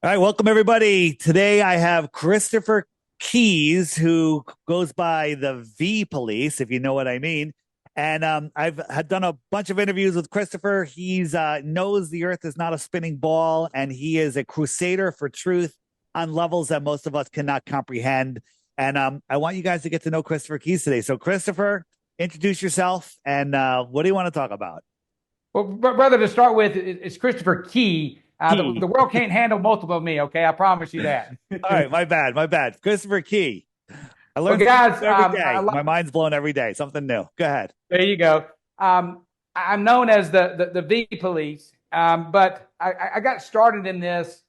All right, welcome everybody. Today I have Christopher Keys, who goes by the V Police, if you know what I mean. And I've had done a bunch of interviews with Christopher. He's knows the Earth is not a spinning ball, and he is a crusader for truth on levels that most of us cannot comprehend. And I want you guys to get to know Christopher Keys today. So, Christopher, introduce yourself, and what do you want to talk about? Well, brother, to start with, it's Christopher Key. The Key. world can't handle multiple of me, okay? I promise you that. All right, my bad, my bad. Christopher Key. I Well, learn something guys, new every day. My mind's blown every day. Something new. Go ahead. there you go. I'm known as the V Police, but I got started in this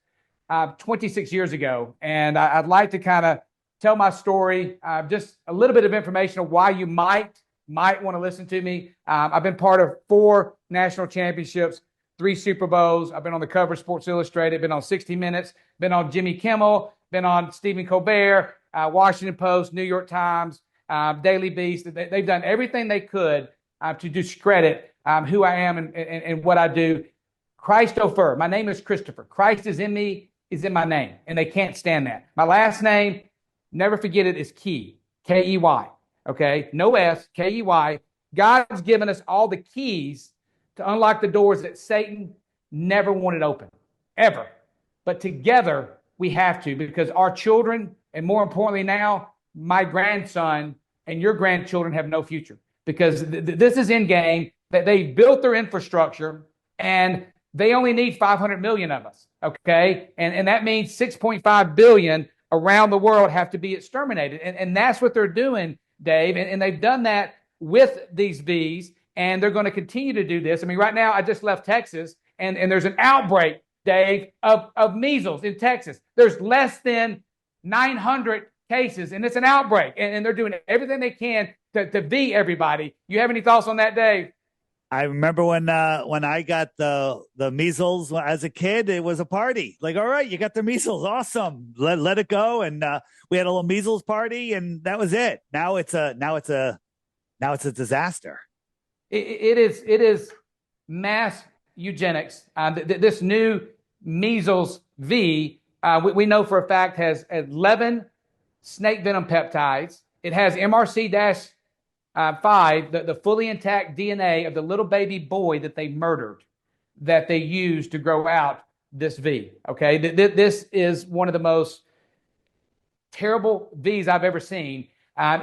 26 years ago, and I'd like to kind of tell my story, just a little bit of information of why you might want to listen to me. I've been part of 4 national championships, 3 Super Bowls. I've been on the cover of Sports Illustrated, been on 60 Minutes, been on Jimmy Kimmel, been on Stephen Colbert, Washington Post, New York Times, Daily Beast. They've done everything they could to discredit who I am and what I do. Christopher, my name is Christopher. Christ is in me, is in my name, and they can't stand that. My last name, never forget it, is Key, Key. Okay, no S, Key. God's given us all the keys to unlock the doors that Satan never wanted open, ever. But together we have to, because our children, and more importantly now, my grandson and your grandchildren have no future. Because this is in game that they built their infrastructure and they only need 500 million of us. Okay, and that means 6.5 billion around the world have to be exterminated, and that's what they're doing, Dave, and they've done that with these bees, and they're going to continue to do this. I mean, right now, I just left Texas, and there's an outbreak, Dave, of measles in Texas. There's less than 900 cases, and it's an outbreak, and they're doing everything they can to bee everybody. You have any thoughts on that, Dave? I remember when I got the measles as a kid, it was a party. Like, all right, you got the measles, awesome. Let it go, and we had a little measles party, and that was it. Now it's a disaster. It is mass eugenics. This new measles V, we know for a fact, has 11 snake venom peptides. It has MRC-5, the fully intact DNA of the little baby boy that they murdered, that they used to grow out this V. Okay, this is one of the most terrible V's I've ever seen,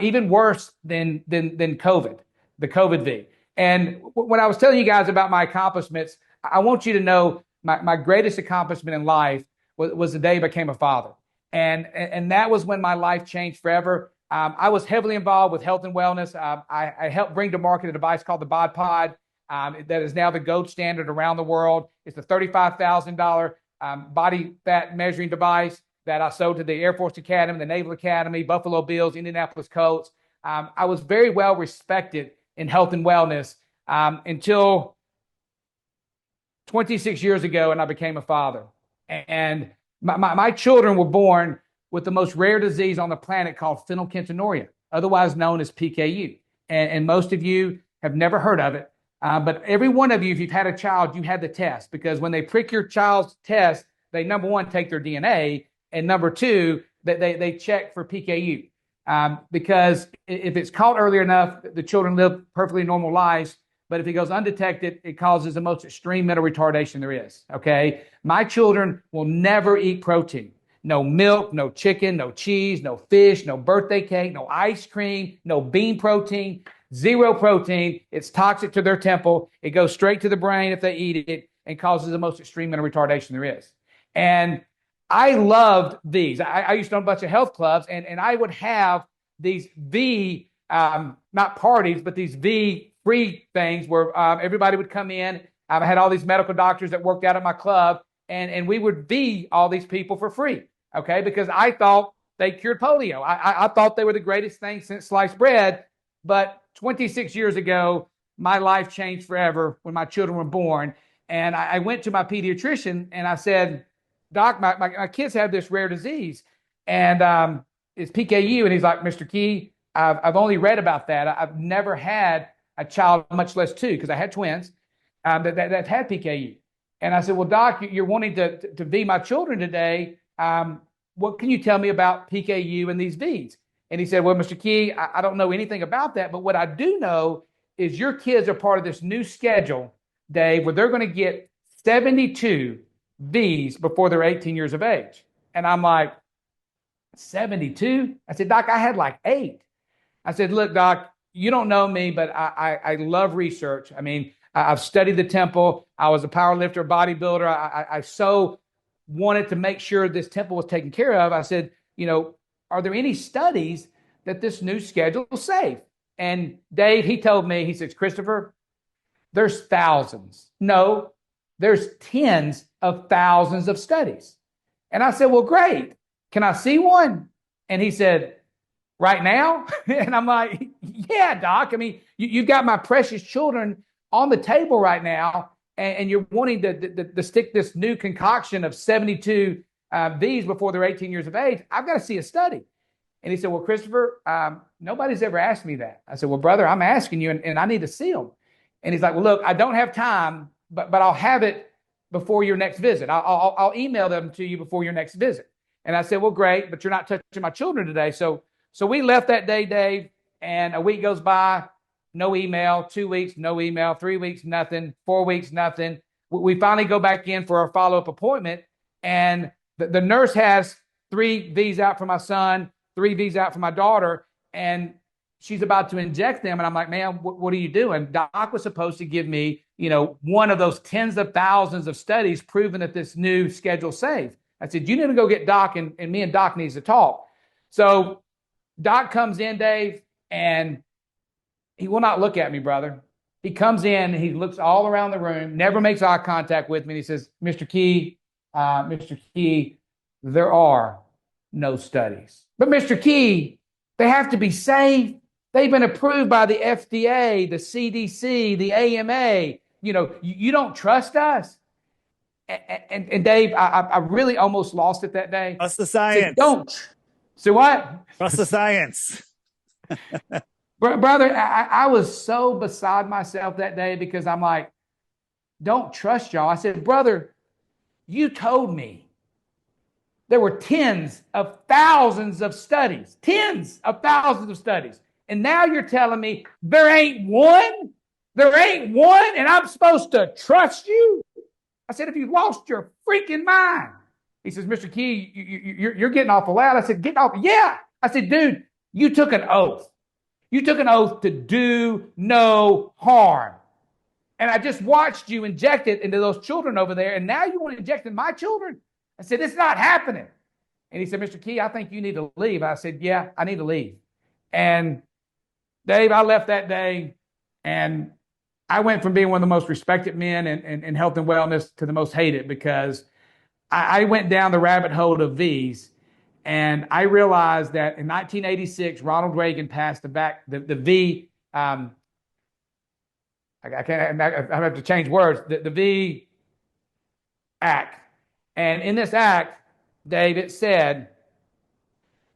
even worse than COVID, the COVID V. And when I was telling you guys about my accomplishments, I want you to know my greatest accomplishment in life was the day I became a father. And that was when my life changed forever. I was heavily involved with health and wellness. I helped bring to market a device called the Bod Pod, that is now the gold standard around the world. It's a $35,000 body fat measuring device that I sold to the Air Force Academy, the Naval Academy, Buffalo Bills, Indianapolis Colts. I was very well respected in health and wellness until 26 years ago, and I became a father. And my children were born with the most rare disease on the planet called phenylketonuria, otherwise known as PKU. And most of you have never heard of it. But every one of you, if you've had a child, you had the test, because when they prick your child's test, they, number one, take their DNA, and number two, they check for PKU. Because if it's caught early enough, the children live perfectly normal lives. But if it goes undetected, it causes the most extreme mental retardation there is. Okay. My children will never eat protein. No milk, no chicken, no cheese, no fish, no birthday cake, no ice cream, no bean protein, zero protein. It's toxic to their temple. It goes straight to the brain if they eat it, and causes the most extreme mental retardation there is. And I loved these. I used to own a bunch of health clubs, and I would have these V, not parties, but these V free things where everybody would come in. I had all these medical doctors that worked out at my club, and we would V all these people for free, okay? Because I thought they cured polio. I thought they were the greatest thing since sliced bread. But 26 years ago, my life changed forever when my children were born. And I went to my pediatrician and I said, Doc, my kids have this rare disease, and it's PKU. And he's like, Mr. Key, I've only read about that. I've never had a child, much less two, because I had twins, that had PKU. And I said, well, doc, you're wanting to V my children today. What can you tell me about PKU and these Vs? And he said, well, Mr. Key, I don't know anything about that, but what I do know is your kids are part of this new schedule, Dave, where they're going to get 72 Vs before they're 18 years of age. And I'm like, 72? I said, doc, I had like 8. I said, look, doc, you don't know me, but I love research. I mean, I've studied the temple. I was a power lifter, bodybuilder. I so wanted to make sure this temple was taken care of. I said, are there any studies that this new schedule is safe? And Dave, he told me, he says, Christopher, there's thousands. No, there's tens of thousands of studies. And I said, well, great. Can I see one? And he said, right now? And I'm like, yeah, doc. I mean, you've got my precious children on the table right now, and you're wanting to stick this new concoction of 72 Vs before they're 18 years of age. I've got to see a study. And he said, well, Christopher, nobody's ever asked me that. I said, well, brother, I'm asking you, and I need to see them. And he's like, well, look, I don't have time, but I'll have it before your next visit. I'll email them to you before your next visit. And I said, well, great, but you're not touching my children today. So we left that day, Dave, and a week goes by, no email, 2 weeks, no email, 3 weeks, nothing, 4 weeks, nothing. We finally go back in for our follow-up appointment, and the nurse has 3 Vs out for my son, 3 Vs out for my daughter, and she's about to inject them. And I'm like, man, what are you doing? Doc was supposed to give me, one of those tens of thousands of studies proving that this new schedule's safe. I said, you need to go get Doc, and me and Doc needs to talk. So Doc comes in, Dave, and he will not look at me, brother. He comes in, and he looks all around the room, never makes eye contact with me. And he says, Mr. Key, there are no studies. But Mr. Key, they have to be safe. They've been approved by the FDA, the CDC, the AMA. You don't trust us. And Dave, I really almost lost it that day. Trust the science. Don't. So what? Trust the science. Brother, I was so beside myself that day because I'm like, don't trust y'all. I said, brother, you told me there were tens of thousands of studies, And now you're telling me there ain't one? There ain't one, and I'm supposed to trust you? I said, if you lost your freaking mind. He says, Mr. Key, you're getting awful loud. I said, getting off? Yeah. I said, dude, you took an oath. You took an oath to do no harm. And I just watched you inject it into those children over there, and now you want to inject in my children? I said, it's not happening. And he said, Mr. Key, I think you need to leave. I said, yeah, I need to leave. And Dave, I left that day, and I went from being one of the most respected men in health and wellness to the most hated because I went down the rabbit hole of Vs, and I realized that in 1986, Ronald Reagan passed the V. I have to change words. The V Act, and in this act, Dave, it said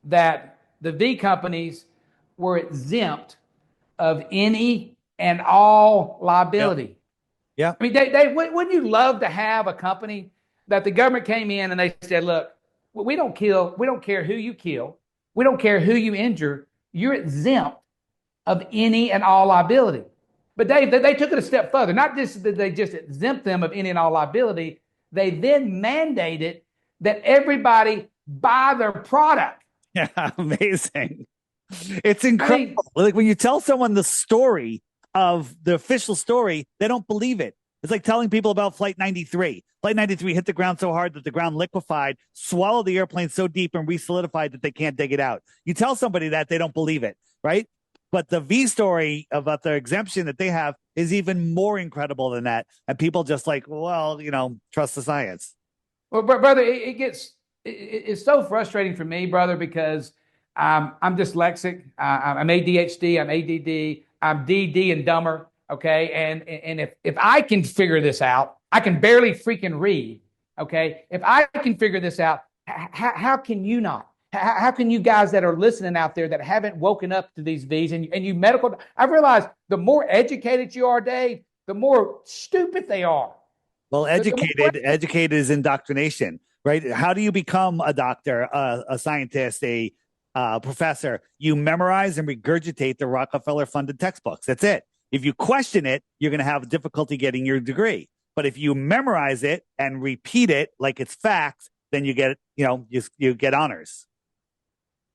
that the V companies were exempt of any and all liability. Yeah. I mean, Dave, wouldn't you love to have a company that the government came in and they said, look, we don't care who you kill. We don't care who you injure. You're exempt of any and all liability. But Dave, they took it a step further. Not just that they just exempt them of any and all liability. They then mandated that everybody buy their product. Yeah, amazing. It's incredible. Like when you tell someone the story of the official story, they don't believe it. It's like telling people about Flight 93. Flight 93 hit the ground so hard that the ground liquefied, swallowed the airplane so deep and re-solidified that they can't dig it out. You tell somebody that, they don't believe it, right? But the V story about the exemption that they have is even more incredible than that. And people just like, well, trust the science. Well, brother, it's so frustrating for me, brother, because I'm dyslexic. I'm ADHD. I'm ADD. I'm DD and dumber. Okay. And if I can figure this out, I can barely freaking read. Okay. If I can figure this out, how can you not? How can you guys that are listening out there that haven't woken up to these V's and you medical, I've realized the more educated you are, Dave, the more stupid they are. Well, educated is indoctrination, right? How do you become a doctor, a scientist, a professor? You memorize and regurgitate the Rockefeller-funded textbooks. That's it. If you question it, you're going to have difficulty getting your degree. But if you memorize it and repeat it like it's facts, then you get, you get honors.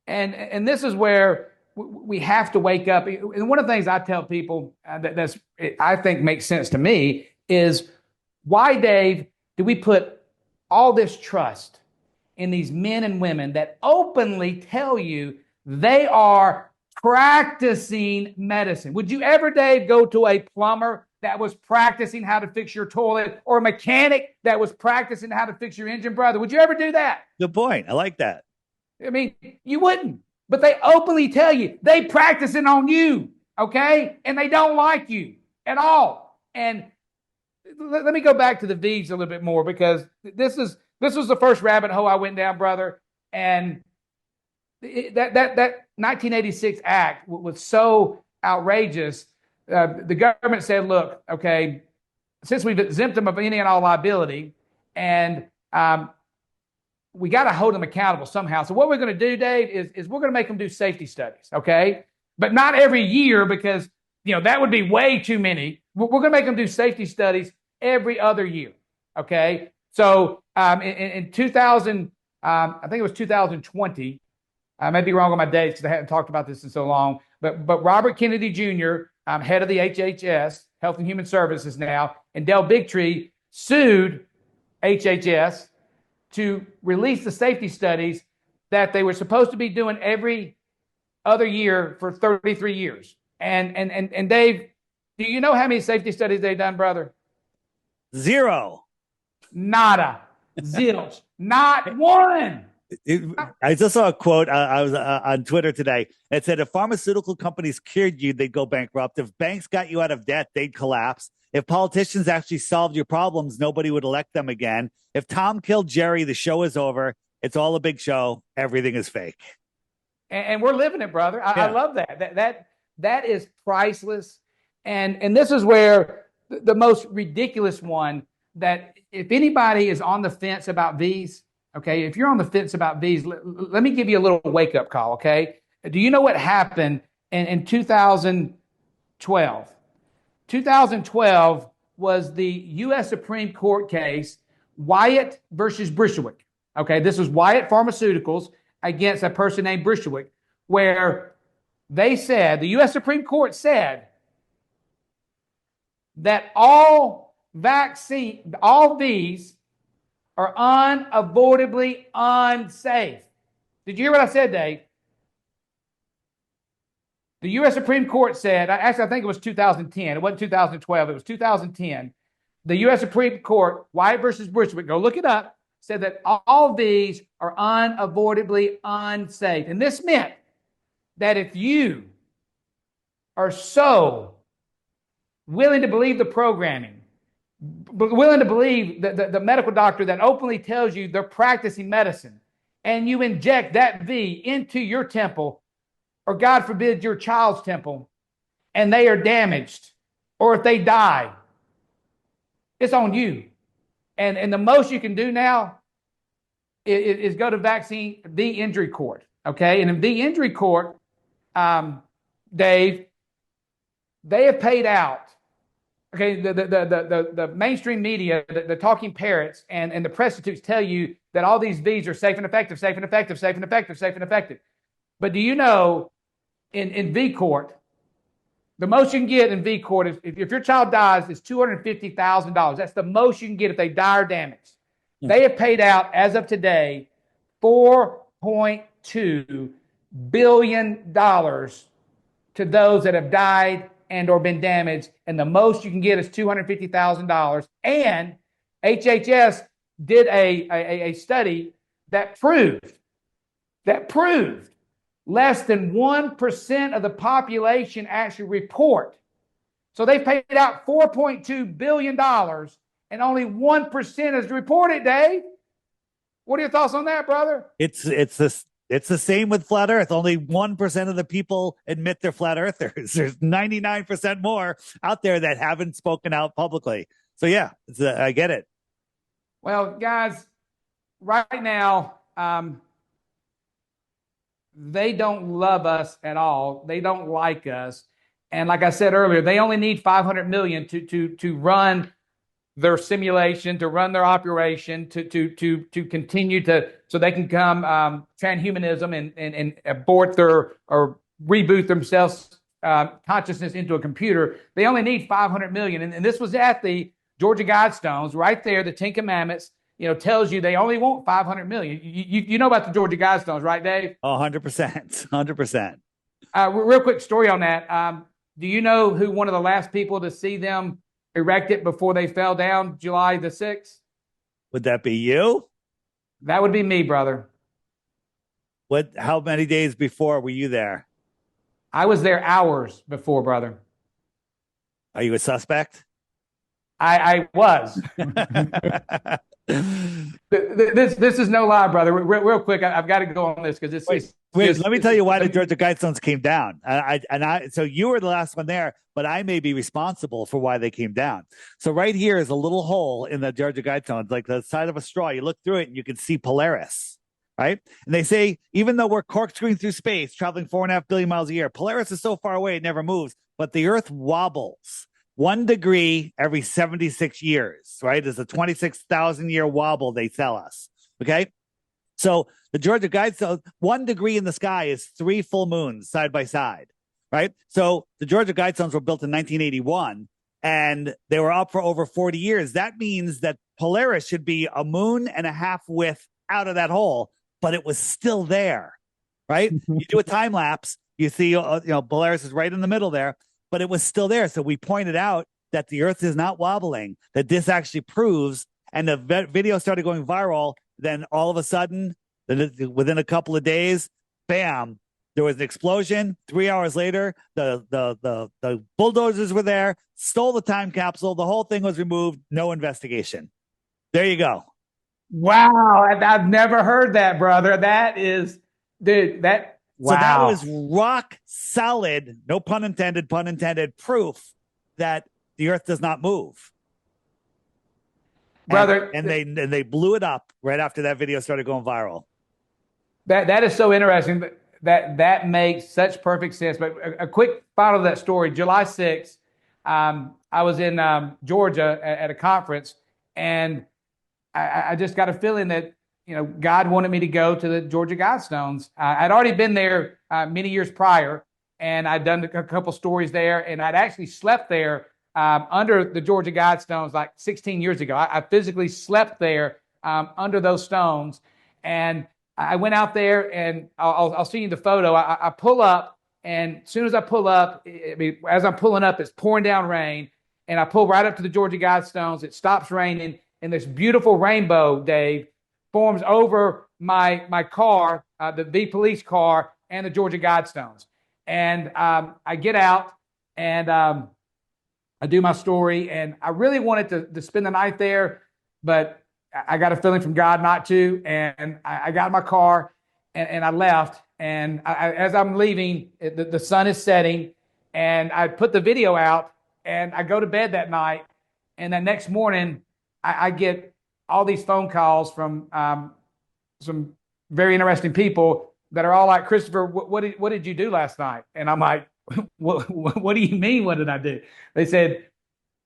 And this is where we have to wake up. And one of the things I tell people that's I think makes sense to me is, why, Dave, do we put all this trust in these men and women that openly tell you they are practicing medicine? Would you ever, Dave, go to a plumber that was practicing how to fix your toilet, or a mechanic that was practicing how to fix your engine, brother? Would you ever do that? Good point. I like that. I mean, you wouldn't, but they openly tell you they practicing on you, okay? And they don't like you at all. And let me go back to the V's a little bit more, because this was the first rabbit hole I went down, brother. And that 1986 act was so outrageous. The government said, look, okay, since we've exempt them of any and all liability, and we got to hold them accountable somehow. So what we're going to do, Dave, is we're going to make them do safety studies, okay? But not every year, because that would be way too many. We're going to make them do safety studies every other year, okay? So in 2000, I think it was 2020. I may be wrong on my dates because I haven't talked about this in so long. But Robert Kennedy Jr., head of the HHS, Health and Human Services now, and Del Bigtree sued HHS to release the safety studies that they were supposed to be doing every other year for 33 years. And Dave, do you know how many safety studies they've done, brother? Zero. Nada. Zilch. Not one. I just saw a quote. I was on Twitter today. It said, if pharmaceutical companies cured you, they'd go bankrupt. If banks got you out of debt, they'd collapse. If politicians actually solved your problems, nobody would elect them again. If Tom killed Jerry, the show is over. It's all a big show. Everything is fake. And we're living it, brother. I love that. That is priceless. And this is where the most ridiculous one, that if anybody is on the fence about these, okay, if you're on the fence about these, let me give you a little wake-up call, okay? Do you know what happened in 2012? 2012 was the U.S. Supreme Court case, Wyatt versus Brishwick. Okay, this was Wyatt Pharmaceuticals against a person named Brishwick, where they said, the U.S. Supreme Court said that all these are unavoidably unsafe. Did you hear what I said, Dave? The U.S. Supreme Court said, actually, I think it was 2010. It wasn't 2012. It was 2010. The U.S. Supreme Court, Wyatt versus Brishwick, go look it up, said that all these are unavoidably unsafe. And this meant that if you are so willing to believe the programming, willing to believe the medical doctor that openly tells you they're practicing medicine, and you inject that V into your temple, or God forbid your child's temple, and they are damaged, or if they die, it's on you. And the most you can do now is go to vaccine V injury court, okay? And in V injury court, Dave, they have paid out. Okay, the mainstream media, the talking parrots and the prostitutes tell you that all these V's are safe and effective, safe and effective, safe and effective, safe and effective. But do you know, in V court, the most you can get in V court is, if your child dies, is $250,000. That's the most you can get if they die or damaged. They have paid out, as of today, $4.2 billion to those that have died and or been damaged, and the most you can get is $250,000. And HHS did a study that proved less than 1% of the population actually report. So they paid out $4.2 billion, and only 1% has reported, Dave. What are your thoughts on that, brother? It's the same with flat Earth. Only 1% of the people admit they're flat earthers. There's 99% more out there that haven't spoken out publicly. So yeah, I get it. Well, guys, right now, they don't love us at all. They don't like us. And like I said earlier, they only need 500 million to run their simulation, to run their operation, to continue to so they can come transhumanism and abort their or reboot themselves consciousness into a computer. They only need 500 million, and this was at the Georgia Guidestones right there. The Ten Commandments, tells you they only want 500 million. You know about the Georgia Guidestones, right, Dave? Oh, 100%. 100%. Real quick story on that. Do you know who one of the last people to see them erect it before they fell down, July the 6th? Would that be you? That would be me, brother. How many days before were you there? I was there hours before, brother. Are you a suspect? I was. This is no lie, brother. Real quick, I've got to go on this because let me tell you why the Georgia Guidestones came down. So you were the last one there, but I may be responsible for why they came down. So right here is a little hole in the Georgia Guidestones, like the side of a straw. You look through it and you can see Polaris, right? And they say, even though we're corkscrewing through space, traveling 4.5 billion miles a year, Polaris is so far away, it never moves, but the Earth wobbles 1 degree every 76 years, right? It's a 26,000 year wobble they tell us. Okay. So the Georgia Guidestones, 1 degree in the sky is 3 full moons side by side, right? So the Georgia Guidestones were built in 1981 and they were up for over 40 years. That means that Polaris should be a moon and a half width out of that hole, but it was still there, right? You do a time lapse, you see, Polaris is right in the middle there, but it was still there. So we pointed out that the Earth is not wobbling, that this actually proves, and the video started going viral. Then all of a sudden, within a couple of days, bam, there was an explosion. 3 hours later, the bulldozers were there, stole the time capsule. The whole thing was removed. No investigation. There you go. Wow. I've never heard that, brother. That is, dude, that, wow. So that was rock solid, no pun intended, proof that the Earth does not move. Brother, and they blew it up right after that video started going viral. That is so interesting. That makes such perfect sense. But a quick follow to that story. July 6th, I was in Georgia at a conference, and I just got a feeling that God wanted me to go to the Georgia Guidestones. I'd already been there many years prior, and I'd done a couple stories there, and I'd actually slept there under the Georgia Guidestones like 16 years ago. I physically slept there under those stones, and I went out there, and I'll see you the photo. I pull up, and as soon as I pull up, as I'm pulling up, it's pouring down rain, and I pull right up to the Georgia Guidestones. It stops raining, and this beautiful rainbow, Dave, forms over my car, the V police car, and the Georgia Guidestones. And I get out, and I do my story, and I really wanted to spend the night there, but I got a feeling from God not to. And I got in my car, and I left. And as I'm leaving, the sun is setting, and I put the video out, and I go to bed that night. And the next morning, I get all these phone calls from some very interesting people that are all like, Christopher, what did you do last night? And I'm like, what do you mean? What did I do? They said,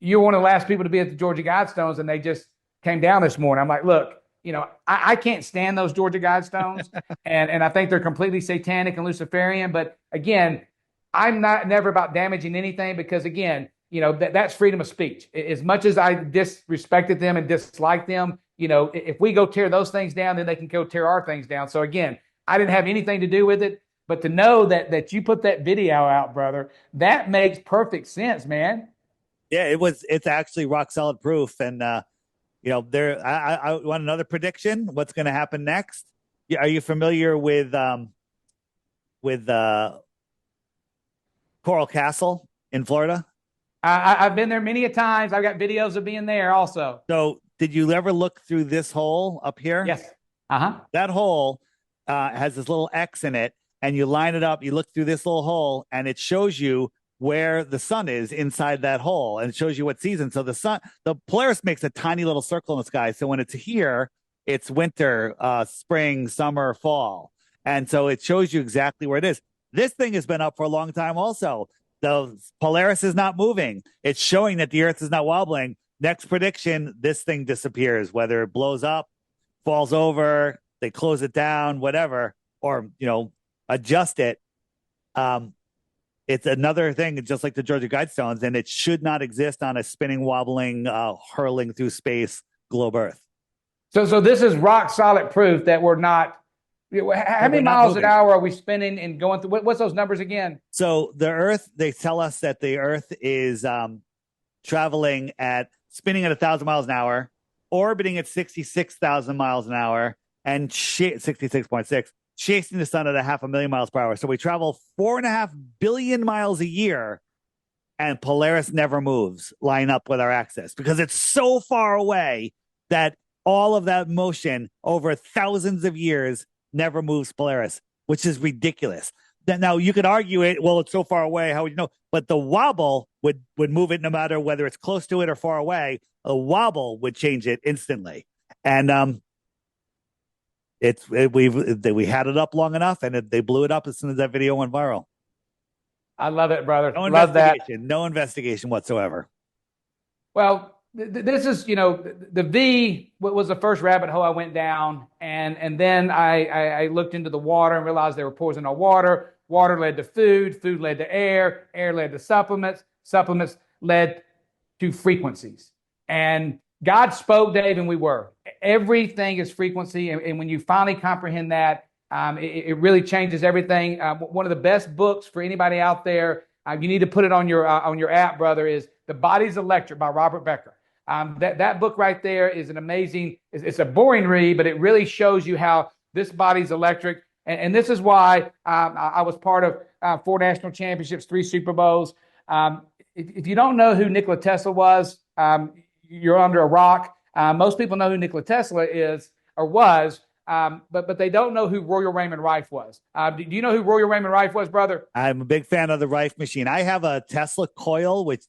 you're one of the last people to be at the Georgia Guidestones, and they just came down this morning. I'm like, look, I can't stand those Georgia Guidestones, and I think they're completely satanic and Luciferian. But again, I'm never about damaging anything, because again, that's freedom of speech. As much as I disrespected them and disliked them, if we go tear those things down, then they can go tear our things down. So again, I didn't have anything to do with it. But to know that you put that video out, brother, that makes perfect sense, man. Yeah, it's actually rock solid proof. And I want another prediction. What's going to happen next? Are you familiar with Coral Castle in Florida? I've been there many a times. I've got videos of being there also. So did you ever look through this hole up here? Yes. That hole has this little X in it, and you line it up. You look through this little hole, and it shows you where the sun is inside that hole, and it shows you what season. So the Polaris makes a tiny little circle in the sky. So when it's here, it's winter, spring, summer, fall. And so it shows you exactly where it is. This thing has been up for a long time also. The Polaris is not moving. It's showing that the Earth is not wobbling. Next prediction, this thing disappears, whether it blows up, falls over, they close it down, whatever, or, adjust it. It's another thing, just like the Georgia Guidestones, and it should not exist on a spinning, wobbling, hurling through space globe Earth. So this is rock solid proof that we're not. How many miles an hour are we spinning and going through? What's those numbers again? So the Earth, they tell us that the Earth is spinning at 1,000 miles an hour, orbiting at 66,000 miles an hour, and 66.6, chasing the sun at 500,000 miles per hour. So we travel 4.5 billion miles a year, and Polaris never moves, line up with our axis, because it's so far away that all of that motion over thousands of years never moves Polaris, which is ridiculous. Now you could argue it, well, it's so far away, how would you know? But the wobble would move it no matter whether it's close to it or far away. A wobble would change it instantly. And we had it up long enough, and they blew it up as soon as that video went viral. I love it, brother. No love that. No investigation whatsoever. Well, this is, the V was the first rabbit hole I went down, and then I looked into the water and realized there were pores in our water. Water led to food, food led to air led to supplements, supplements led to frequencies. And God spoke, Dave, and we were. Everything is frequency, and when you finally comprehend that, it really changes everything. One of the best books for anybody out there, you need to put it on your app, brother, is The Body's Electric by Robert Becker. That book right there is an amazing, it's a boring read, but it really shows you how this body's electric. And this is why I was part of 4 national championships, 3 Super Bowls. If you don't know who Nikola Tesla was, you're under a rock. Most people know who Nikola Tesla is or was, but they don't know who Royal Raymond Rife was. Do you know who Royal Raymond Rife was, brother? I'm a big fan of the Rife machine. I have a Tesla coil, which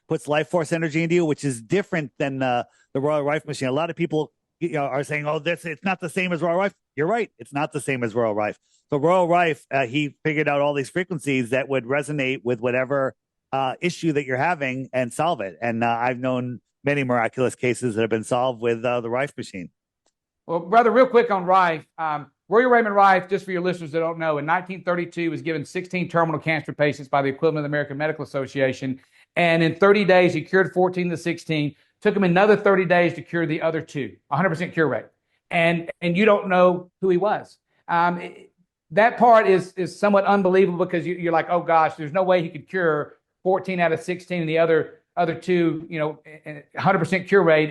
puts life force energy into you, which is different than the Royal Rife machine. A lot of people are saying, "Oh, it's not the same as Royal Rife." You're right; it's not the same as Royal Rife. So Royal Rife, he figured out all these frequencies that would resonate with whatever issue that you're having and solve it. And I've known many miraculous cases that have been solved with the Rife machine. Well, brother, real quick on Rife. Royal Raymond Rife, just for your listeners that don't know, in 1932 was given 16 terminal cancer patients by the equivalent of the American Medical Association. And in 30 days, he cured 14 to 16. Took him another 30 days to cure the other 2, 100% cure rate. And you don't know who he was. That part is somewhat unbelievable, because you're like, oh gosh, there's no way he could cure 14 out of 16 and the other 2, 100% cure rate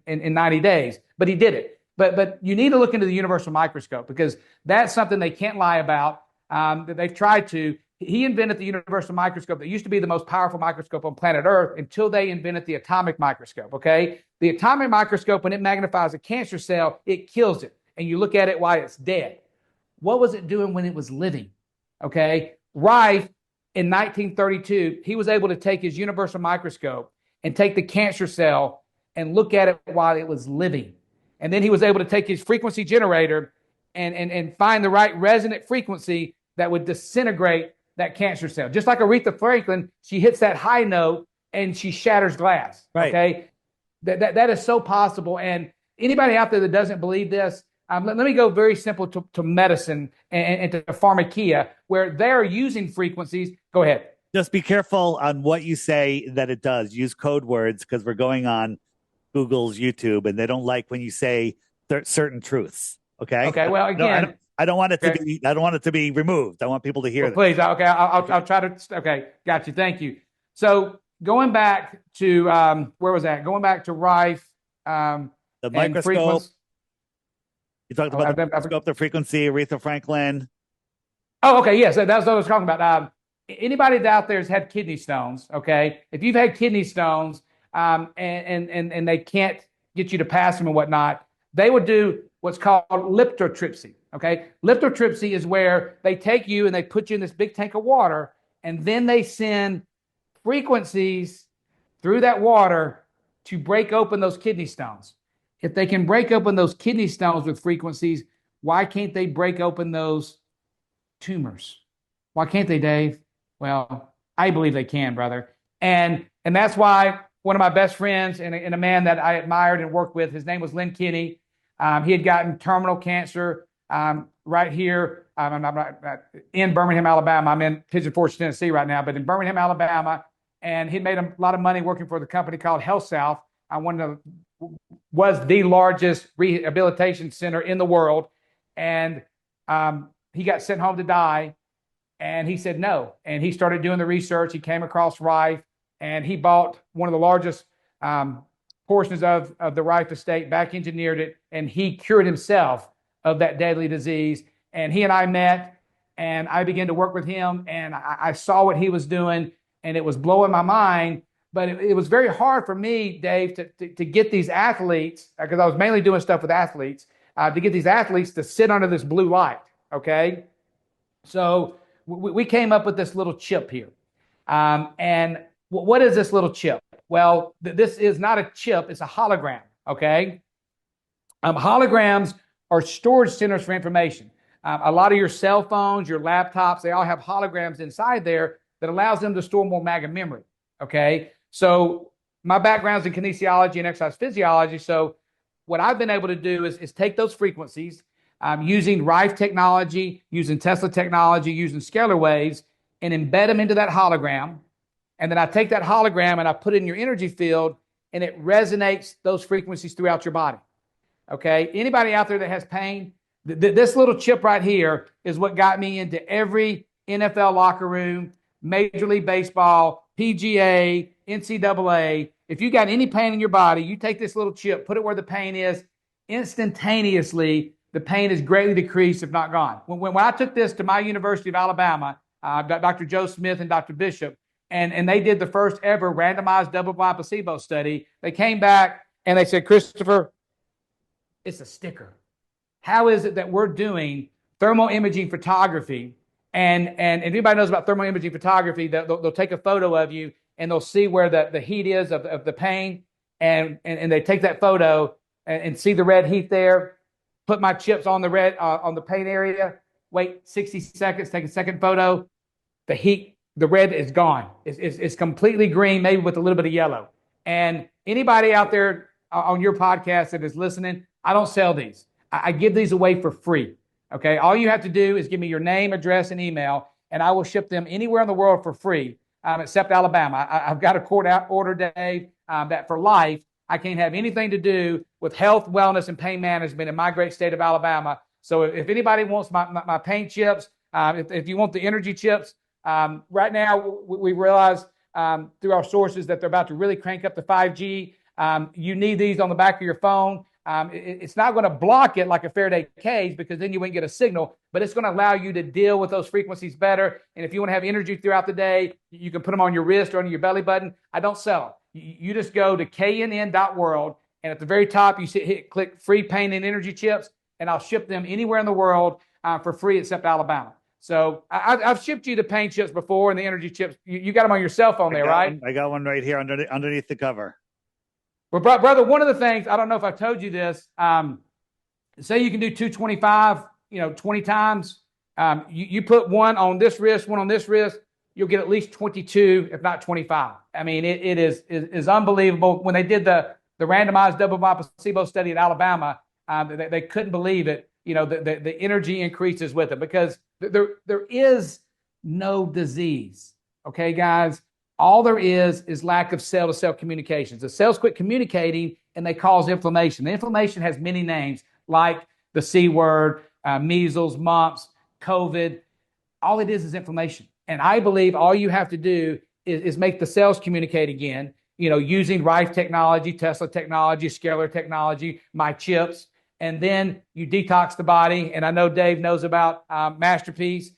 in 90 days. But he did it. But you need to look into the universal microscope, because that's something they can't lie about. That they've tried to. He invented the universal microscope that used to be the most powerful microscope on planet Earth until they invented the atomic microscope, okay? The atomic microscope, when it magnifies a cancer cell, it kills it. And you look at it while it's dead. What was it doing when it was living, okay? Rife, in 1932, he was able to take his universal microscope and take the cancer cell and look at it while it was living. And then he was able to take his frequency generator and find the right resonant frequency that would disintegrate that cancer cell. Just like Aretha Franklin, she hits that high note and she shatters glass. Right. Okay. That is so possible. And anybody out there that doesn't believe this, let me go very simple to medicine and to pharmakia, where they're using frequencies. Go ahead. Just be careful on what you say that it does. Use code words, because we're going on Google's YouTube, and they don't like when you say certain truths. Okay. Okay. Well, again, no, I don't want it to be. I don't want it to be removed. I want people to hear. Well, please. Okay. I'll try to. Okay. Got you. Thank you. So going back to where was that? Going back to Rife. The microscope. You talked about the microscope, the frequency, Aretha Franklin. Oh, okay. Yes, that's what I was talking about. Anybody out there has had kidney stones. Okay. If you've had kidney stones, and they can't get you to pass them and whatnot, they would do what's called lithotripsy. Okay, lithotripsy is where they take you and they put you in this big tank of water, and then they send frequencies through that water to break open those kidney stones. If they can break open those kidney stones with frequencies, why can't they break open those tumors? Why can't they, Dave? Well, I believe they can, brother. And that's why one of my best friends and a man that I admired and worked with, his name was Lynn Kinney. He had gotten terminal cancer right here. I'm not in Birmingham, Alabama. I'm in Pigeon Forge, Tennessee right now, but in Birmingham, Alabama. And he'd made a lot of money working for the company called Health South. Was the largest rehabilitation center in the world. And he got sent home to die. And he said no. And he started doing the research. He came across Rife, and he bought one of the largest portions of the Rife estate, back engineered it, and he cured himself of that deadly disease. And he and I met, and I began to work with him, and I saw what he was doing, and it was blowing my mind. But it was very hard for me, Dave, to get these athletes, because I was mainly doing stuff with athletes, to get these athletes to sit under this blue light, okay? So we came up with this little chip here. And what is this little chip? Well, this is not a chip, it's a hologram, okay? Holograms are storage centers for information. A lot of your cell phones, your laptops, they all have holograms inside there that allows them to store more MAGA memory, okay? So my background's in kinesiology and exercise physiology, so what I've been able to do is take those frequencies, using Rife technology, using Tesla technology, using scalar waves, and embed them into that hologram. And then I take that hologram and I put it in your energy field, and it resonates those frequencies throughout your body. Okay? Anybody out there that has pain, this little chip right here is what got me into every NFL locker room, Major League Baseball, PGA, NCAA. If you got any pain in your body, you take this little chip, put it where the pain is, instantaneously, the pain is greatly decreased, if not gone. When I took this to my University of Alabama, Dr. Joe Smith and Dr. Bishop, and they did the first ever randomized double-blind placebo study, they came back and they said, Christopher, it's a sticker. How is it that we're doing thermal imaging photography? And if anybody knows about thermal imaging photography, they'll take a photo of you and they'll see where the heat is of the pain, and they take that photo and see the red heat there. Put my chips on the red on the pain area. Wait 60 seconds. Take a second photo. The heat, the red is gone. It's completely green, maybe with a little bit of yellow. And anybody out there on your podcast that is listening, I don't sell these. I give these away for free. Okay. All you have to do is give me your name, address, and email, and I will ship them anywhere in the world for free, except Alabama. I've got a court order, Dave, that for life, I can't have anything to do with health, wellness, and pain management in my great state of Alabama. So if anybody wants my pain chips, if you want the energy chips, right now we realize through our sources that they're about to really crank up the 5G. You need these on the back of your phone. It's not going to block it like a Faraday cage, because then you won't get a signal, but it's going to allow you to deal with those frequencies better. And if you want to have energy throughout the day, you can put them on your wrist or on your belly button. I don't sell them. You just go to knn.world, and at the very top, you click free pain and energy chips, and I'll ship them anywhere in the world for free except Alabama. So I've shipped you the pain chips before and the energy chips. You got them on your cell phone there, right? I got one right here underneath the cover. Well, brother, one of the things, I don't know if I've told you this, say you can do 225, 20 times. You put one on this wrist, one on this wrist, you'll get at least 22, if not 25. I mean, it is unbelievable. When they did the randomized double-blind placebo study at Alabama, they couldn't believe it. The energy increases with it, because there is no disease. Okay, guys? All there is lack of cell-to-cell communications. The cells quit communicating, and they cause inflammation. The inflammation has many names, like the C word, measles, mumps, COVID. All it is inflammation. And I believe all you have to do is make the cells communicate again, using Rife technology, Tesla technology, scalar technology, my chips. And then you detox the body. And I know Dave knows about Masterpiece,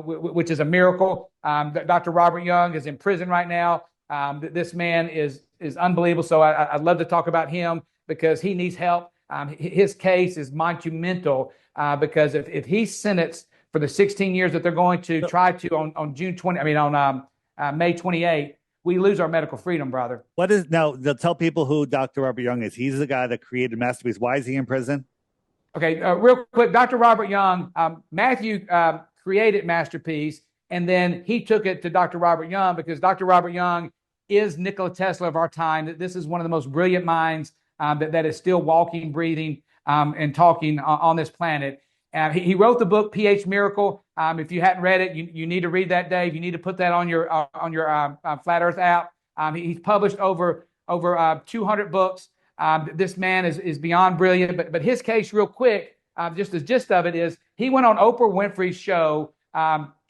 which is a miracle. Dr. Robert Young is in prison right now. This man is unbelievable. So I'd love to talk about him, because he needs help. His case is monumental, because if he's sentenced for the 16 years that they're going to try to on June 20, I mean, on May 28th, we lose our medical freedom, brother. What is now? They'll tell people who Dr. Robert Young is. He's the guy that created Masterpiece. Why is he in prison? Okay, real quick, Dr. Robert Young, Matthew created Masterpiece, and then he took it to Dr. Robert Young because Dr. Robert Young is Nikola Tesla of our time. This is one of the most brilliant minds that is still walking, breathing, and talking on this planet. He wrote the book pH Miracle. If you hadn't read it, you need to read that, Dave. You need to put that on your Flat Earth app. He's published over 200 books. This man is beyond brilliant. But his case, real quick, just the gist of it is he went on Oprah Winfrey's show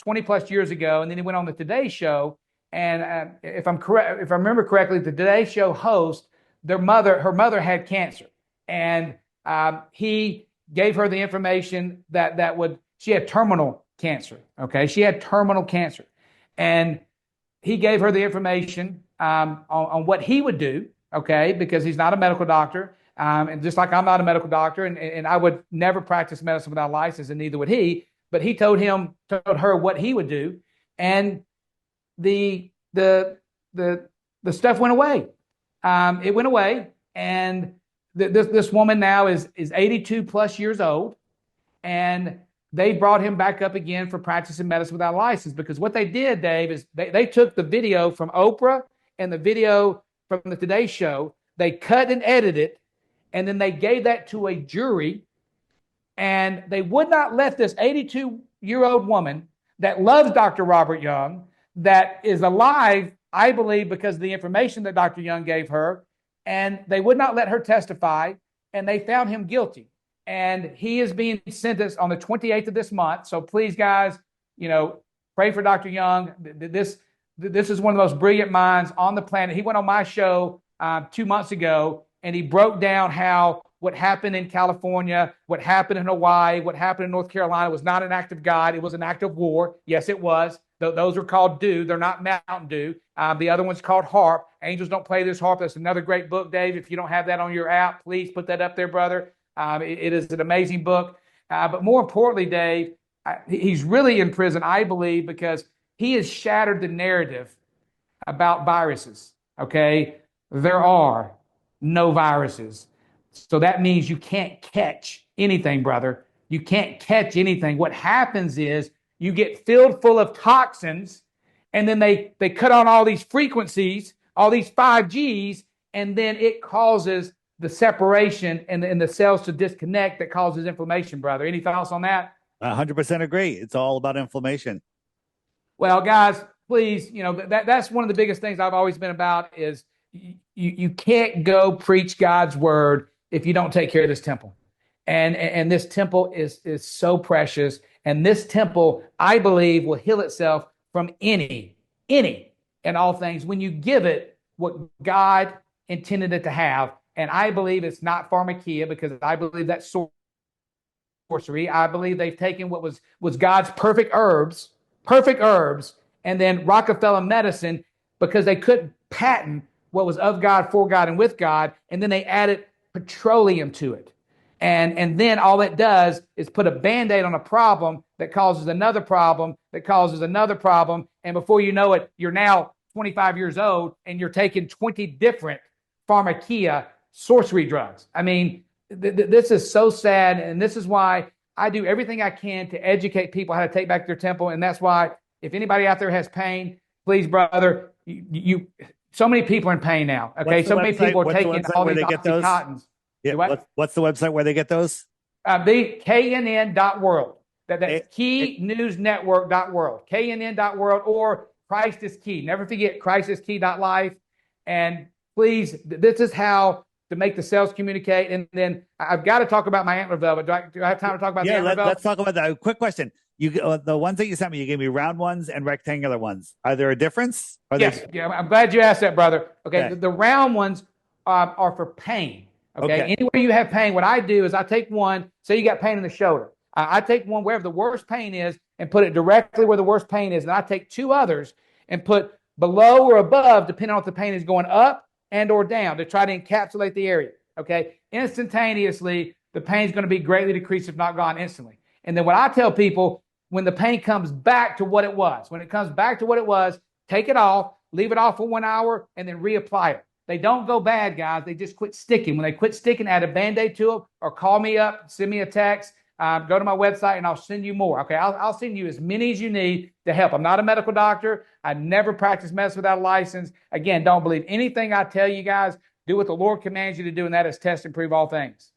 20 plus years ago, and then he went on the Today Show. And if I remember correctly, the Today Show host, her mother had cancer, and he gave her the information she had terminal cancer. Okay, she had terminal cancer, and he gave her the information on what he would do. Okay, because he's not a medical doctor, and just like I'm not a medical doctor, and I would never practice medicine without a license, and neither would he. But he told her what he would do, and the stuff went away. It went away, and this woman now is 82 plus years old, and they brought him back up again for practicing medicine without a license, because what they did, Dave, is they took the video from Oprah and the video from the Today Show, they cut and edited it, and then they gave that to a jury, and they would not let this 82-year-old woman that loves Dr. Robert Young, that is alive, I believe, because of the information that Dr. Young gave her, and they would not let her testify, and they found him guilty. And he is being sentenced on the 28th of this month. So please, guys, pray for Dr. Young. This is one of the most brilliant minds on the planet. He went on my show 2 months ago, and he broke down how what happened in California, what happened in Hawaii, what happened in North Carolina was not an act of God. It was an act of war. Yes, it was. Those are called Dew. They're not Mountain Dew. The other one's called Harp. Angels Don't Play This Harp. That's another great book, Dave. If you don't have that on your app, please put that up there, brother. It is an amazing book. But more importantly, Dave, he's really in prison, I believe, because he has shattered the narrative about viruses. Okay? There are no viruses. So that means you can't catch anything, brother. You can't catch anything. What happens is you get filled full of toxins, and then they cut on all these frequencies, all these 5Gs, and then it causes the separation and the cells to disconnect that causes inflammation, brother. Any thoughts on that? 100% agree. It's all about inflammation. Well, guys, please, that's one of the biggest things I've always been about is you can't go preach God's word if you don't take care of this temple. And this temple is so precious. And this temple, I believe, will heal itself from any and all things when you give it what God intended it to have. And I believe it's not pharmakia, because I believe that's sorcery. I believe they've taken what was God's perfect herbs, and then Rockefeller medicine, because they couldn't patent what was of God, for God, and with God, and then they added petroleum to it. And then all it does is put a Band-Aid on a problem that causes another problem that causes another problem. And before you know it, you're now 25 years old and you're taking 20 different pharmakia sorcery drugs. I mean, this is so sad. And this is why I do everything I can to educate people how to take back their temple. And that's why if anybody out there has pain, please, brother, so many people are in pain now. Okay. So many people are taking all these Oxycontins. Yeah. What's the website where they get those? The knn.world. That's keynewsnetwork.world. knn.world or Christ is Key. Never forget christiskey.life. And please, this is how to make the cells communicate. And then I've got to talk about my antler velvet. Do I have time to talk about the antler velvet? Let's talk about that. Quick question. The ones that you sent me, you gave me round ones and rectangular ones. Are there a difference? Yes. Yeah, I'm glad you asked that, brother. Okay. The round ones are for pain. Okay. Anywhere you have pain, what I do is I take one, say you got pain in the shoulder. I take one wherever the worst pain is and put it directly where the worst pain is. And I take two others and put below or above, depending on if the pain is going up and or down, to try to encapsulate the area. Okay. Instantaneously, the pain is going to be greatly decreased, if not gone instantly. And then what I tell people, when the pain comes back to what it was. When it comes back to what it was, take it off, leave it off for 1 hour, and then reapply it. They don't go bad, guys. They just quit sticking. When they quit sticking, add a Band-Aid to them, or call me up, send me a text, go to my website, and I'll send you more. Okay, I'll send you as many as you need to help. I'm not a medical doctor. I never practice medicine without a license. Again, don't believe anything I tell you guys. Do what the Lord commands you to do, and that is test and prove all things.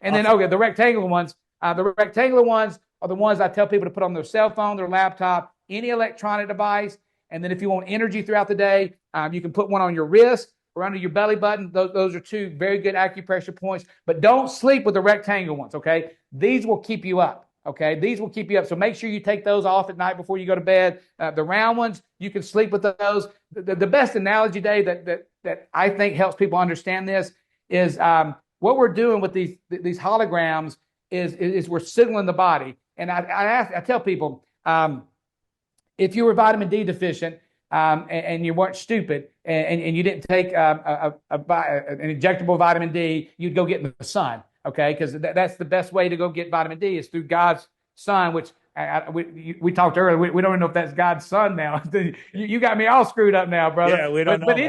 And then, okay, the rectangular ones. The rectangular ones are the ones I tell people to put on their cell phone, their laptop, any electronic device. And then if you want energy throughout the day, you can put one on your wrist or under your belly button. Those are two very good acupressure points. But don't sleep with the rectangular ones, okay? These will keep you up, okay? These will keep you up. So make sure you take those off at night before you go to bed. The round ones, you can sleep with those. The best analogy, Dave, that I think helps people understand this is what we're doing with these holograms is we're signaling the body. And I tell people, if you were vitamin D deficient and you weren't stupid and you didn't take an injectable vitamin D, you'd go get in the sun, okay? Because that's the best way to go get vitamin D is through God's sun, which we talked earlier. We don't even know if that's God's son now. You got me all screwed up now, brother. Yeah, we don't know. But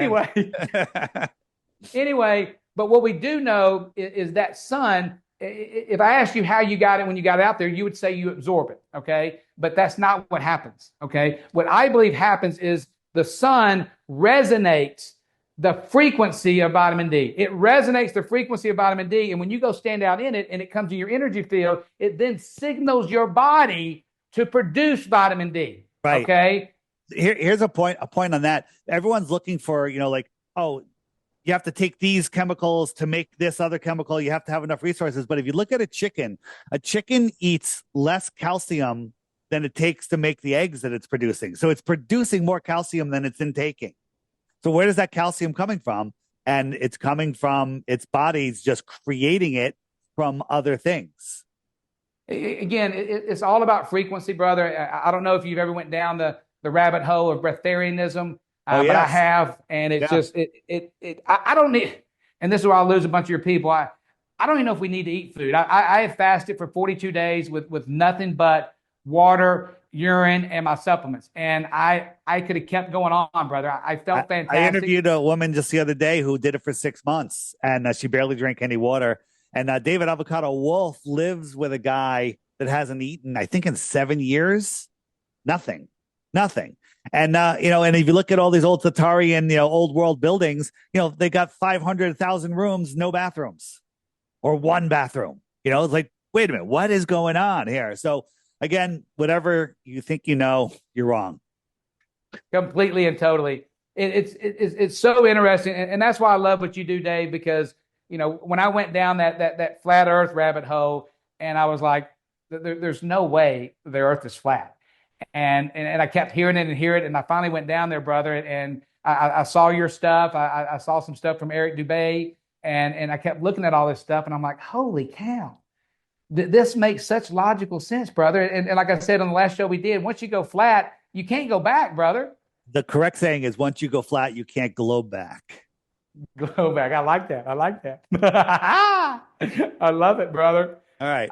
anyway, but what we do know is that sun. If I asked you how you got it when you got out there, you would say you absorb it, okay? But that's not what happens, okay? What I believe happens is the sun resonates the frequency of vitamin D. It resonates the frequency of vitamin D, and when you go stand out in it and it comes to your energy field, it then signals your body to produce vitamin D, right? Okay? Here's a point on that. Everyone's looking for, like, oh, you have to take these chemicals to make this other chemical. You have to have enough resources. But if you look at a chicken eats less calcium than it takes to make the eggs that it's producing. So it's producing more calcium than it's intaking. So where does that calcium coming from? And it's coming from its body's just creating it from other things. Again, it's all about frequency, brother. I don't know if you've ever went down the rabbit hole of breatharianism. But I have, and it's just I don't need, and this is where I'll lose a bunch of your people. I don't even know if we need to eat food. I have fasted for 42 days with nothing but water, urine, and my supplements, and I could have kept going on, brother. I felt fantastic. I interviewed a woman just the other day who did it for 6 months, and she barely drank any water. And David Avocado Wolf lives with a guy that hasn't eaten, I think, in 7 years. Nothing. And, and if you look at all these old Tatarian, old world buildings, they got 500,000 rooms, no bathrooms or one bathroom. It's like, wait a minute, what is going on here? So again, whatever you think, you're wrong. Completely and totally. It's so interesting. And that's why I love what you do, Dave, because, when I went down that flat earth rabbit hole and I was like, there's no way the earth is flat. And I kept hearing it, and I finally went down there, brother, and I saw your stuff. I saw some stuff from Eric Dubay, and I kept looking at all this stuff, and I'm like, holy cow, this makes such logical sense, brother. And like I said on the last show we did, once you go flat, you can't go back, brother. The correct saying is once you go flat, you can't globe back. Globe back. I like that. I love it, brother. All right.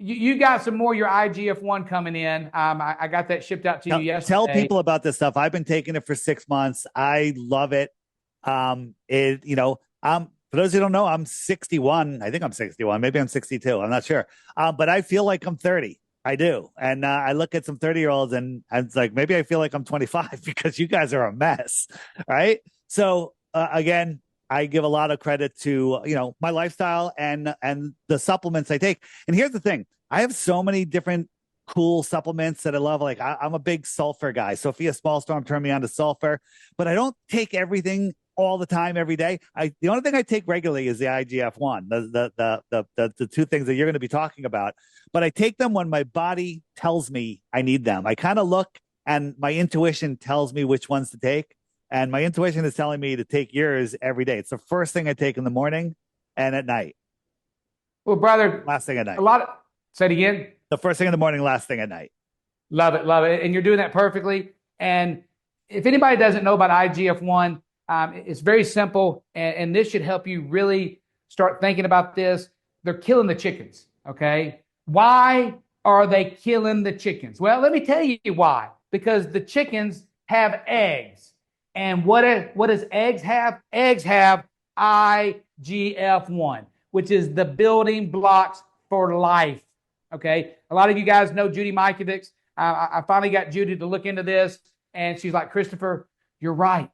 You got some more your IGF-1 coming in. I got that shipped out to you yesterday. Tell people about this stuff. I've been taking it for 6 months. I love it. For those who don't know, I'm 61. I think I'm 61. Maybe I'm 62. I'm not sure. But I feel like I'm 30. I do. And I look at some 30-year-olds and it's like, maybe I feel like I'm 25 because you guys are a mess. Right. So again, I give a lot of credit to, my lifestyle and the supplements I take. And here's the thing. I have so many different cool supplements that I love. Like I'm a big sulfur guy. Sophia Smallstorm turned me on to sulfur, but I don't take everything all the time, every day. The only thing I take regularly is the IGF-1, the two things that you're going to be talking about. But I take them when my body tells me I need them. I kind of look and my intuition tells me which ones to take. And my intuition is telling me to take yours every day. It's the first thing I take in the morning and at night. Well, brother, last thing at night. Say it again. The first thing in the morning, last thing at night. Love it. And you're doing that perfectly. And if anybody doesn't know about IGF-1, it's very simple. And this should help you really start thinking about this. They're killing the chickens. Okay. Why or are they killing the chickens? Well, let me tell you why. Because the chickens have eggs. And what does eggs have? Eggs have IGF-1, which is the building blocks for life. Okay. A lot of you guys know Judy Mikovits. I finally got Judy to look into this, and she's like, Christopher, you're right.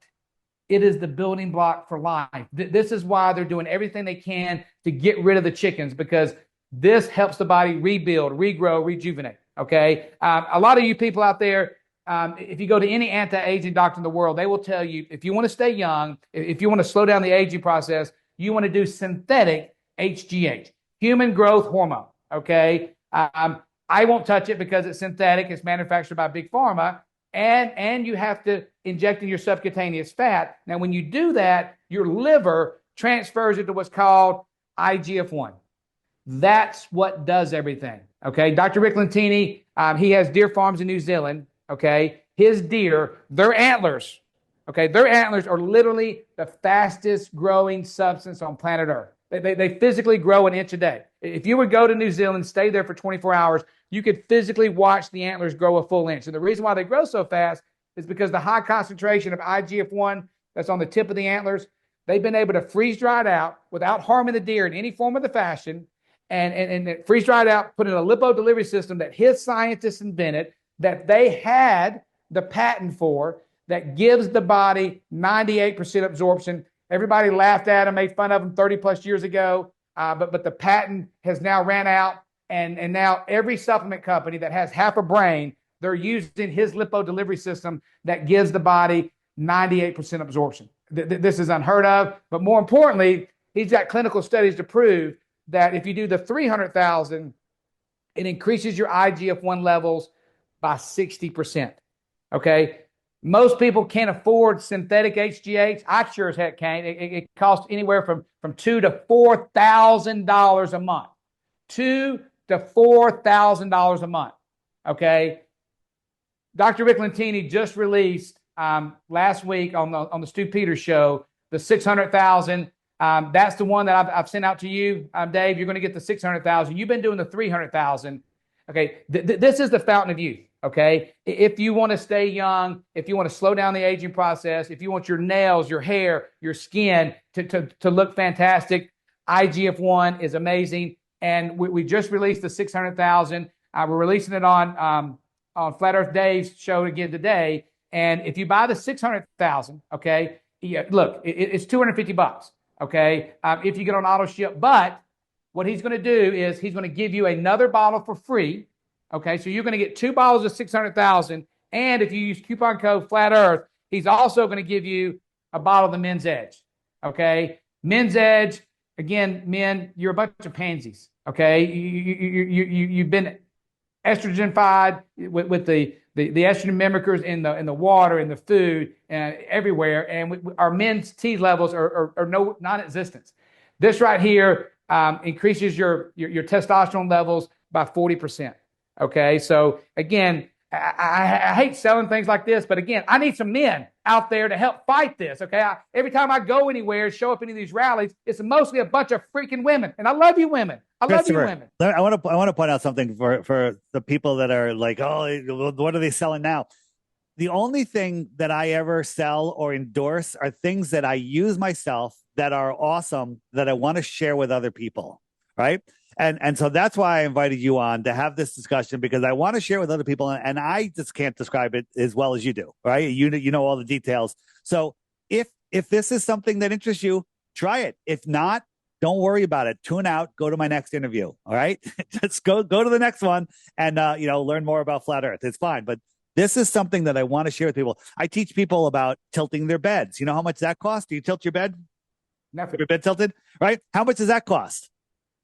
It is the building block for life. This is why they're doing everything they can to get rid of the chickens, because this helps the body rebuild, regrow, rejuvenate. Okay. A lot of you people out there, if you go to any anti-aging doctor in the world, they will tell you, if you want to stay young, if you want to slow down the aging process, you want to do synthetic HGH, human growth hormone. Okay. I won't touch it because it's synthetic. It's manufactured by Big Pharma. And you have to inject in your subcutaneous fat. Now, when you do that, your liver transfers it to what's called IGF-1. That's what does everything. Okay. Dr. Rick Lentini, he has deer farms in New Zealand. Okay. His deer, their antlers, okay, their antlers are literally the fastest growing substance on planet Earth. They physically grow an inch a day. If you would go to New Zealand, stay there for 24 hours, you could physically watch the antlers grow a full inch. And the reason why they grow so fast is because the high concentration of IGF-1 that's on the tip of the antlers, they've been able to freeze dry it out without harming the deer in any form of the fashion, and freeze dry it out, put in a lipo delivery system that his scientists invented, that they had the patent for, that gives the body 98% absorption. Everybody laughed at him, made fun of him 30 plus years ago, but the patent has now ran out, and now every supplement company that has half a brain, they're using his lipo delivery system that gives the body 98% absorption. This is unheard of, but more importantly, he's got clinical studies to prove that if you do the 300,000, it increases your IGF-1 levels by 60%. Okay. Most people can't afford synthetic HGH. I sure as heck can't. It costs anywhere from $2,000 to $4,000 a month. $2,000 to $4,000 a month. Okay. Dr. Rick Lentini just released last week on the Stu Peters show the 600,000. That's the one that I've sent out to you, Dave. You're going to get the 600,000. You've been doing the 300,000. Okay. This is the fountain of youth. Okay. If you want to stay young, if you want to slow down the aging process, if you want your nails, your hair, your skin to look fantastic, IGF-1 is amazing. And we just released the 600,000. We're releasing it on Flat Earth Dave's show again today. And if you buy the 600,000, okay, look, it's $250. Okay. If you get on auto ship, but what he's going to do is he's going to give you another bottle for free. Okay, so you're going to get 2 bottles of 600,000, and if you use coupon code Flat Earth, he's also going to give you a bottle of the Men's Edge. Okay, Men's Edge. Again, men, you're a bunch of pansies. Okay, you've been estrogen-fied with the estrogen mimickers in the water, in the food, everywhere, and our men's T levels are non-existent. This right here increases your testosterone levels by 40%. Okay, so again, I hate selling things like this, but again, I need some men out there to help fight this. Okay, every time I go anywhere, show up any of these rallies, it's mostly a bunch of freaking women, and I love you women. I love you women. I want to point out something for the people that are like, oh, what are they selling now? The only thing that I ever sell or endorse are things that I use myself that are awesome that I want to share with other people, right? And so that's why I invited you on to have this discussion, because I want to share with other people, and I just can't describe it as well as you do, right? You know all the details. So if this is something that interests you, try it. If not, don't worry about it. Tune out. Go to my next interview. All right, just go to the next one and learn more about flat Earth. It's fine, but this is something that I want to share with people. I teach people about tilting their beds. You know how much that costs? Do you tilt your bed? Nothing. Your bed tilted, right? How much does that cost?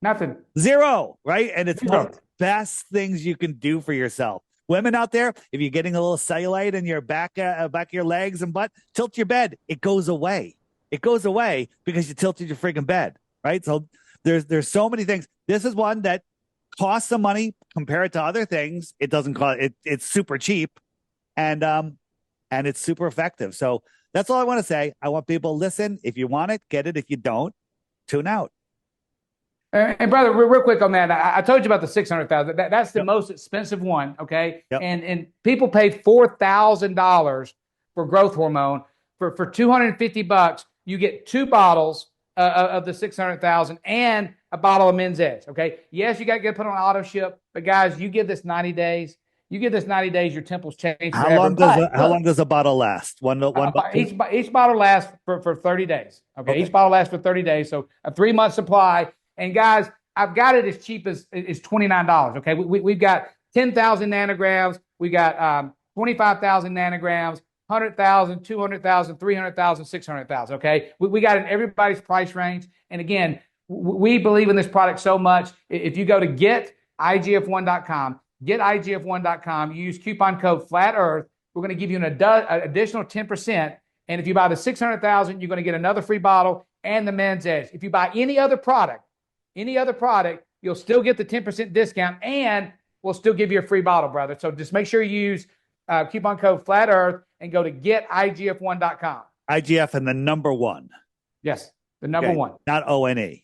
Nothing. Zero, right? And it's one of the best things you can do for yourself. Women out there, if you're getting a little cellulite in your back of your legs and butt, tilt your bed. It goes away. It goes away because you tilted your freaking bed, right? So there's so many things. This is one that costs some money compared to other things. It doesn't cost. It's super cheap, and it's super effective. So that's all I want to say. I want people to listen. If you want it, get it. If you don't, tune out. And brother, real quick on that, I told you about the 600,000. That's the Yep. most expensive one. Okay, Yep. and people paid $4,000 for growth hormone. For $250, you get two bottles of the 600,000 and a bottle of Men's Edge. Okay, yes, you got to get put on auto ship, but guys, you give this 90 days. You give this 90 days, your temples change forever. But How look, long does a bottle last? One two? each bottle lasts for 30 days. Okay, Okay. each bottle lasts for 30 days, so a 3 month supply. And guys, I've got it as cheap as $29. Okay, we've got 10,000 nanograms, we got 25,000 nanograms, 100,000, 200,000, 300,000, 600,000. Okay, we got in everybody's price range. And again, we believe in this product so much. If you go to getigf1.com, getigf1.com, you use coupon code Flat Earth. We're going to give you an additional 10%. And if you buy the 600,000, you're going to get another free bottle and the Men's Edge. If you buy any other product, you'll still get the 10% discount and we'll still give you a free bottle, brother. So just make sure you use coupon code Flat Earth and go to getigf1.com. IGF and the number one. Yes, the number one. Not ONE.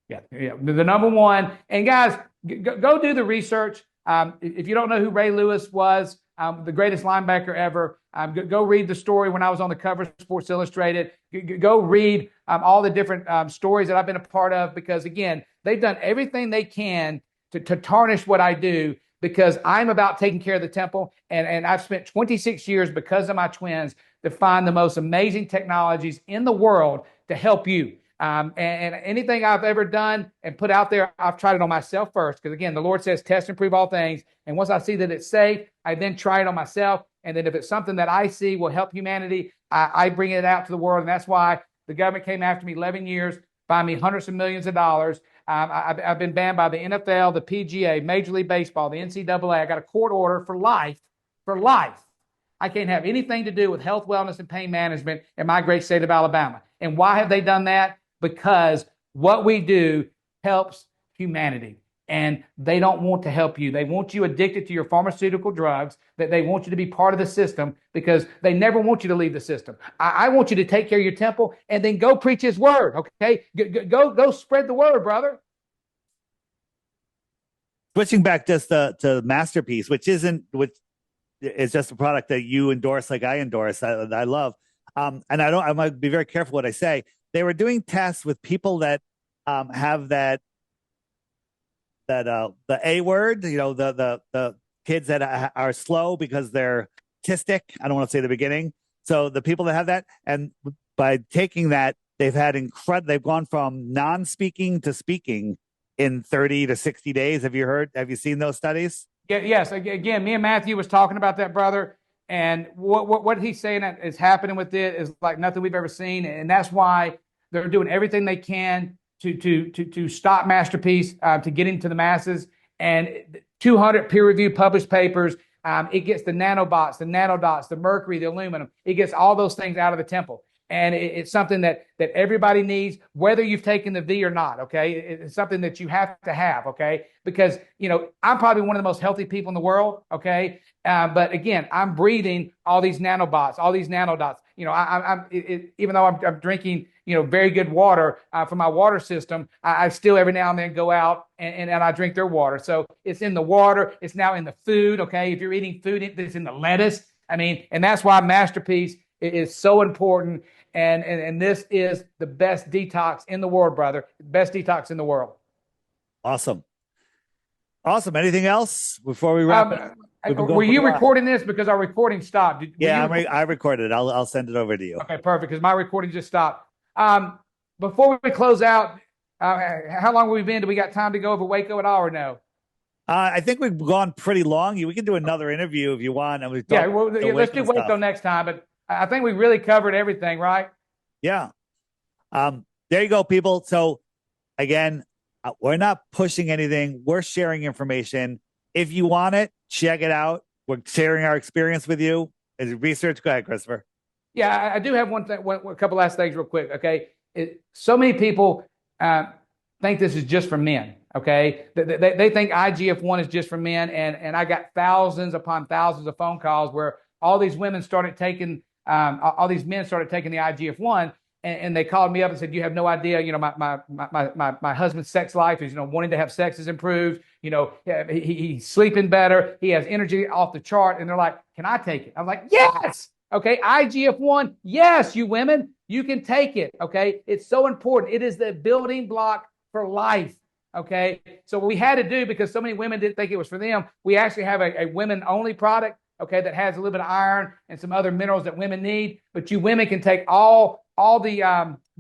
Yeah, the number one. And guys, go do the research. If you don't know who Ray Lewis was, the greatest linebacker ever, go read the story when I was on the cover of Sports Illustrated. Go read all the different stories that I've been a part of, because, again, they've done everything they can to tarnish what I do, because I'm about taking care of the temple. And I've spent 26 years, because of my twins, to find the most amazing technologies in the world to help you. And anything I've ever done and put out there, I've tried it on myself first. Because, again, the Lord says, test and prove all things. And once I see that it's safe, I then try it on myself. And then if it's something that I see will help humanity, I bring it out to the world. And that's why the government came after me 11 years, buying me hundreds of millions of dollars. I've been banned by the NFL, the PGA, Major League Baseball, the NCAA. I got a court order for life. For life. I can't have anything to do with health, wellness, and pain management in my great state of Alabama. And why have they done that? Because what we do helps humanity. And they don't want to help you. They want you addicted to your pharmaceutical drugs, that they want you to be part of the system, because they never want you to leave the system. I want you to take care of your temple and then go preach his word, okay? Go spread the word, brother. Switching back just to Masterpiece, which is just a product that you endorse, like I endorse, I love. And I might be very careful what I say. They were doing tests with people that have the A word, the kids that are slow because they're autistic. I don't want to say the beginning. So the people that have that, and by taking that, they've gone from non-speaking to speaking in 30 to 60 days. Have you seen those studies? Yes. Again, me and Matthew was talking about that, brother. And what he's saying that is happening with it is like nothing we've ever seen. And that's why they're doing everything they can to stop Masterpiece, to get into the masses. And 200 peer-reviewed published papers. It gets the nanobots, the nanodots, the mercury, the aluminum. It gets all those things out of the temple. And it's something that everybody needs, whether you've taken the V or not, okay? It's something that you have to have, okay? Because, I'm probably one of the most healthy people in the world, okay? But again, I'm breathing all these nanobots, all these nanodots. Even though I'm drinking, very good water from my water system, I still every now and then go out and I drink their water. So it's in the water. It's now in the food, okay? If you're eating food, it's in the lettuce. And that's why Masterpiece is so important. And this is the best detox in the world, brother. Best detox in the world. Awesome. Anything else before we wrap it? Were you recording this? Because our recording stopped. I recorded it. I'll send it over to you. Okay, perfect. Because my recording just stopped. Before we close out, how long have we been? Do we got time to go over Waco at all or no? I think we've gone pretty long. We can do another interview if you want. And let's do Waco next time. But I think we really covered everything, right? Yeah. There you go, people. So again, we're not pushing anything. We're sharing information. If you want it, check it out. We're sharing our experience with you. As research, go ahead, Christopher. Yeah, I do have a couple last things real quick. Okay. So many people think this is just for men. Okay. They think IGF-1 is just for men. And I got thousands upon thousands of phone calls where all these women started taking all these men started taking the IGF-1, and they called me up and said, "You have no idea. My husband's sex life is, wanting to have sex is improved. He's sleeping better. He has energy off the chart." And they're like, "Can I take it?" I'm like, "Yes." Okay, IGF-1. Yes, you women, you can take it. Okay, it's so important. It is the building block for life. Okay, so what we had to do, because so many women didn't think it was for them, we actually have a women only product. Okay, that has a little bit of iron and some other minerals that women need. But you women can take all the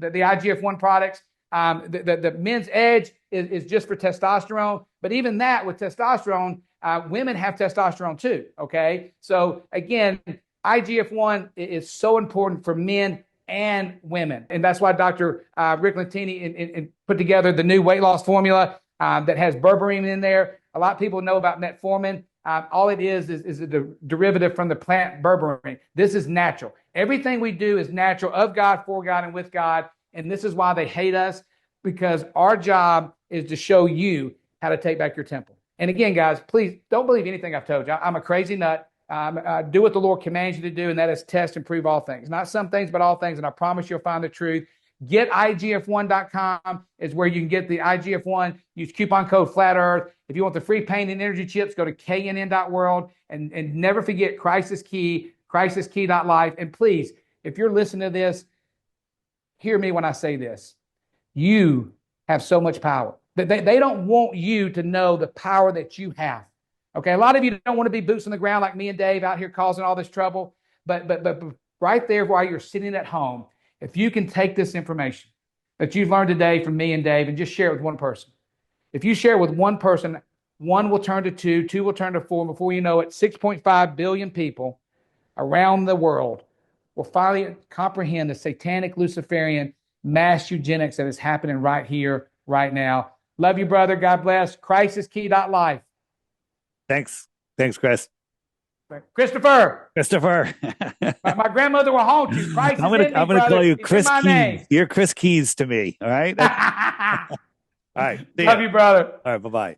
IGF-1 products. The men's edge is just for testosterone. But even that, with testosterone, women have testosterone too. Okay, so again, IGF-1 is so important for men and women. And that's why Dr. Rick Lentini put together the new weight loss formula that has berberine in there. A lot of people know about metformin. All it is a derivative from the plant berberine. This is natural. Everything we do is natural, of God, for God, and with God. And this is why they hate us, because our job is to show you how to take back your temple. And again, guys, please don't believe anything I've told you. I'm a crazy nut. Do what the Lord commands you to do, and that is test and prove all things. Not some things, but all things. And I promise you'll find the truth. GetIGF1.com is where you can get the IGF-1. Use coupon code Flat Earth. If you want the free pain and energy chips, go to knn.world. And never forget, Christ is key, ChristIsKey.life. And please, if you're listening to this, hear me when I say this. You have so much power. They don't want you to know the power that you have. Okay, a lot of you don't want to be boots on the ground like me and Dave out here causing all this trouble. But right there, while you're sitting at home, if you can take this information that you've learned today from me and Dave and just share it with one person. If you share it with one person, one will turn to two, two will turn to four. And before you know it, 6.5 billion people around the world will finally comprehend the satanic Luciferian mass eugenics that is happening right here, right now. Love you, brother. God bless. ChristIsKey.life. Thanks, Chris. Christopher. My grandmother will haunt you. Christ I'm gonna call you Chris Keys. Name. You're Chris Keys to me. All right. All right. Love you, brother. All right. Bye-bye.